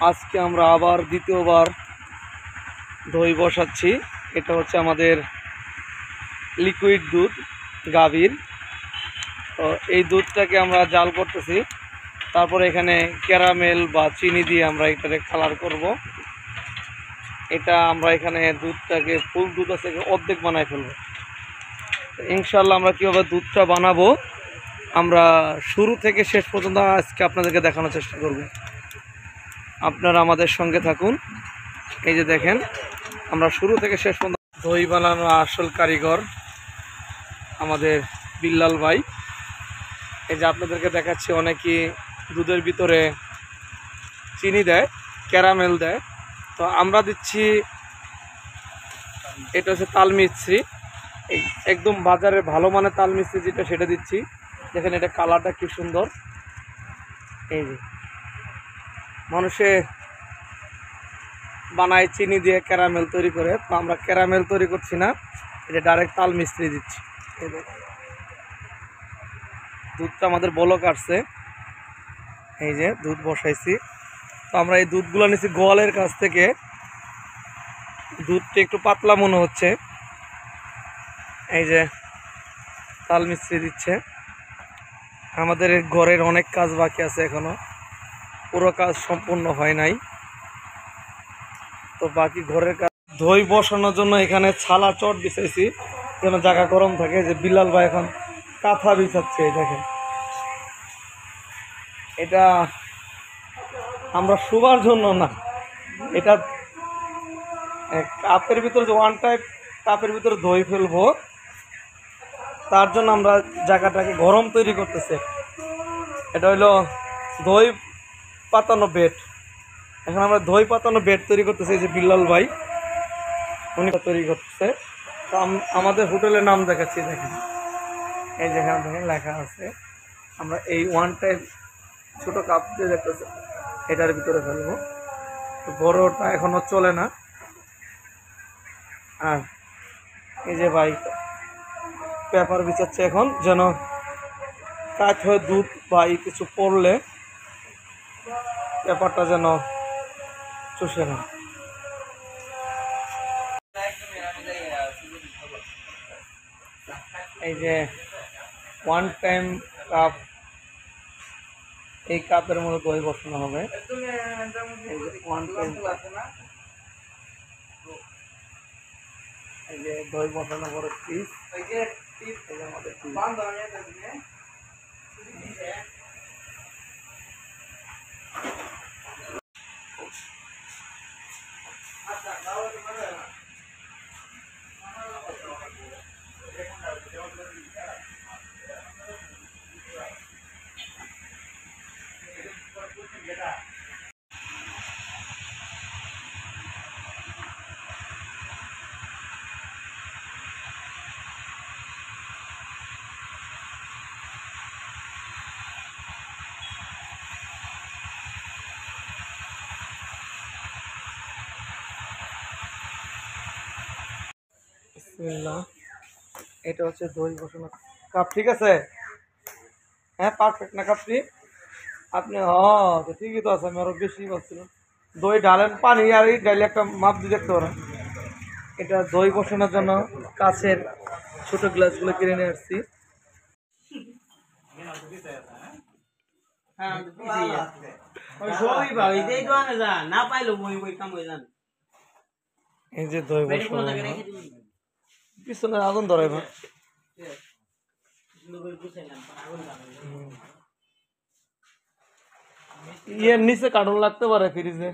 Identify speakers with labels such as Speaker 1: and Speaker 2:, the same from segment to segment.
Speaker 1: আজকে আমরা আবার দ্বিতীয়বার দই বসাচ্ছি। এটা হচ্ছে আমাদের লিকুইড দুধ গাভীর। তো এই দুধটাকে আমরা জাল করতেছি, তারপরে এখানে ক্যারামেল বা চিনি দিয়ে আমরা এটাকে কালার করব। এটা আমরা এখানে দুধটাকে ফুল দুধ আছে অর্ধেক বানায় ফেলবো। ইনশাল্লাহ আমরা কীভাবে দুধটা বানাবো আমরা শুরু থেকে শেষ পর্যন্ত আজকে আপনাদেরকে দেখানোর চেষ্টা করব। আপনারা আমাদের সঙ্গে থাকুন। এই যে দেখেন, আমরা শুরু থেকে শেষ পর্যন্ত দই বানানোর আসল কারিগর আমাদের বিল্লাল ভাই। এই যে আপনাদেরকে দেখাচ্ছি, অনেকেই দুধের ভিতরে চিনি দেয়, ক্যারামেল দেয়, তো আমরা দিচ্ছি এটা হচ্ছে তাল মিস্ত্রি, একদম বাজারের ভালো মানের তাল মিস্ত্রি যেটা সেটা দিচ্ছি। দেখেন এটা কালারটা কি সুন্দর। এই যে মানুষে বানায় চিনি দিয়ে ক্যারামেল তৈরি করে, তো আমরা ক্যারামেল তৈরি করছি না, এটা ডাইরেক্ট তাল মিস্ত্রি দিচ্ছি। এই দেখেন দুধটা আমাদের বলক আসছে, এই যে দুধ বসাইছি। তো আমরা এই দুধগুলো নিচ্ছি গোয়ালের কাছ থেকে। দুধটা একটু পাতলা মনে হচ্ছে। এই যে তাল মিস্ত্রি দিচ্ছে। আমাদের ঘরের অনেক কাজ বাকি আছে, এখনো পুরো কাজ সম্পূর্ণ হয় নাই, তো বাকি ঘরের কাজ। দই বসানোর জন্য এখানে ছালা চট বিছাইছি যেন জায়গা গরম থাকে। যে বিলাল ভাই এখন কাঁথা বিছাচ্ছে, দেখেন এটা আমরা শোবার জন্য না, এটা কাপের ভিতরে যে ওয়ান টাইপ কাপের ভিতরে দই ফেলবো, তার জন্য আমরা জায়গাটাকে গরম তৈরি করতেছে। এটা হইলো দই পাতানো বেড। এখন আমরা দই পাতানো বেড তৈরি করতেছি। এই যে বিল্লাল ভাই উনি তৈরি করতেছে। তো আমাদের হোটেলের নাম দেখাচ্ছি, দেখেন এই যেখানে দেখেন লেখা আছে। আমরা এই ওয়ান টাইপ ছোটো কাপ দিয়ে দেখতেছি এটার ভিতরে ফেলবো, তো বড়টা এখনও চলে না। আর এই যে ভাই পেপার বিছাচ্ছে এখন, যেন কাজ হয়ে দুধ বা কিছু পড়লে পেপারটা যেন চুষে না। এই যে ওয়ান টাইম কাপ, এই কাপের মধ্যে দই বসানো হবে। এই যে ওয়ান টাইম কাপ, এই যে দই বসানো পরে পিস, এই যে আমাদের এটা হচ্ছে দই বসানো কাপ, ঠিক আছে? হ্যাঁ পারফেক্ট না কাপটি? আপনি তো ঠিকই তো আছে, আমি আরো বেশি বলছিলাম। দই ঢালেন পানি, আর এই ডাইলে একটা মাপ দিয়ে দেখতে পারেন। এটা দই বসানোর জন্য কাছের ছোট গ্লাসগুলো কিনে নিয়ে আসছি। এই যে দই বসানো, পিছনে আগুন ধরে না, ইয়ের নিচে কার্টুন লাগতে পারে ফ্রিজে।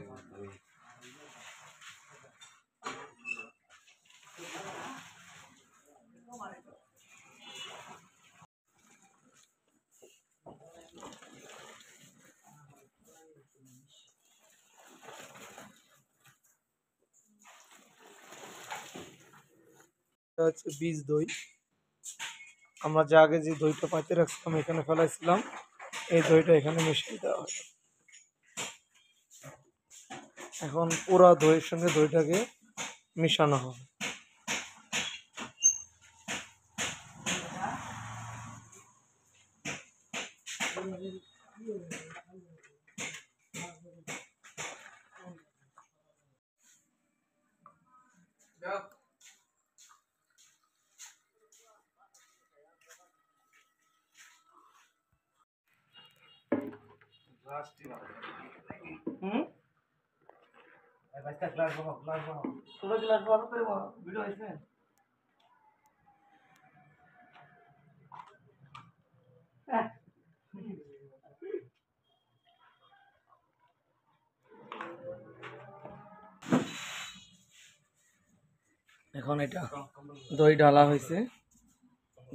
Speaker 1: হচ্ছে বীজ দই। আমরা যে আগে যে দইটা পাইতে রাখছিলাম এখানে ফেলাইছিলাম, এই দইটা এখানে মিশিয়ে দেওয়া হয়। এখন পুরা দইয়ের সঙ্গে দইটাকে মিশানো হবে। হুম তোরা গ্লাস বন্ধ করে ভিডিও হয়েছে। এখন এটা দই ঢালা হয়েছে,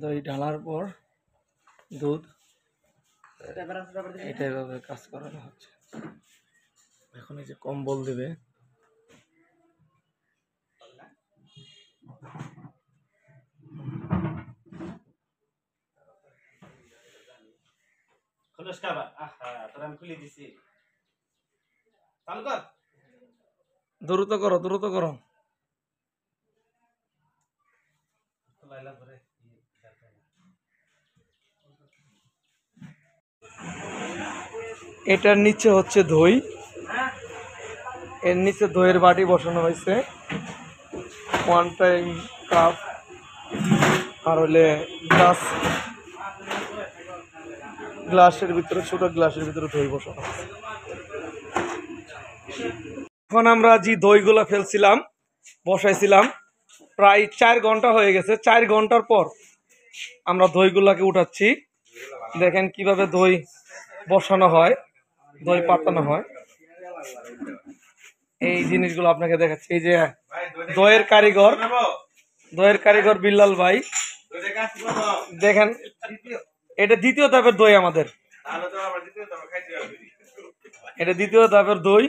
Speaker 1: দই ঢালার পর দুধ এটা এভাবে কাজ করানো হচ্ছে। এখন এই যে কম্বল দেবে, দ্রুত করো দ্রুত করো। এটার নিচে হচ্ছে দই, এর নিচে দইয়ের বাটি বসানো হয়েছে, 1 টাইম কাপ আর হলে গ্লাসের ভিতরে, ছোট গ্লাসের ভিতরে দই বসানো হয়েছে। এখন আমরা যে দইগুলো ফেলছিলাম বসাইছিলাম প্রায় 4 ঘন্টা হয়ে গেছে। 4 ঘন্টার পর আমরা দইগুলাকে উঠাচ্ছি। দেখেন কিভাবে দই বসানো হয়, দই পাতানো হয়, এই জিনিসগুলো আপনাকে দেখাচ্ছি। এই যে দইয়ের কারিগর বিল্লাল ভাই, দেখেন এটা দ্বিতীয় ধাপের দই আমাদের, এটা দ্বিতীয় ধাপের দই।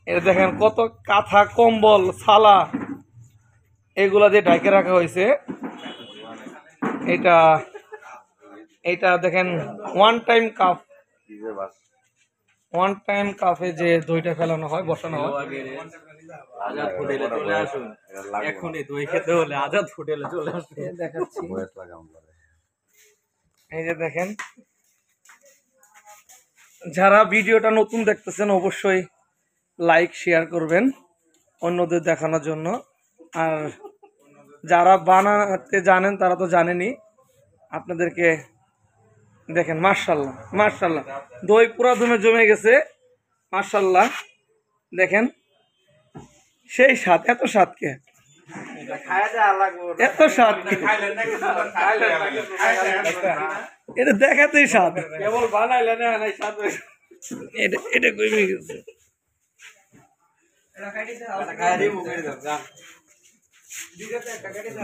Speaker 1: এটা দেখেন কত কাঁথা কম্বল ছালা এগুলা দিয়ে ঢাকে রাখা হয়েছে। এটা এটা দেখেন 1 টাইম কাপ, 1 টাইম কাপে যে দইটা ফেলানো হয়, বসানো হয়। দেখাচ্ছি, এই যে দেখেন, যারা ভিডিওটা নতুন দেখতেছেন অবশ্যই লাইক শেয়ার করবেন অন্যদের দেখানোর জন্য। আর যারা বানাতে জানেন তারা তো জানেনই। আপনাদেরকে দেখেন, মাশাআল্লাহ মাশাআল্লাহ, দই পুরা জমে গেছে, মাশাআল্লাহ। দেখেন সেই স্বাদ, এত স্বাদ কে, এত স্বাদ, এটা দেখাতেই স্বাদ, কেবল বানাইলে না স্বাদ, এটা কমে গেছে।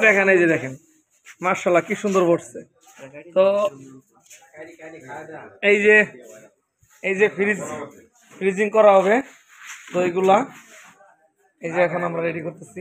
Speaker 1: দেখেন এই যে দেখেন, মাশাআল্লাহ কি সুন্দর বসছে। তো এই যে ফ্রিজিং করা হবে দইগুলা, এই যে এখন আমরা রেডি করতেছি।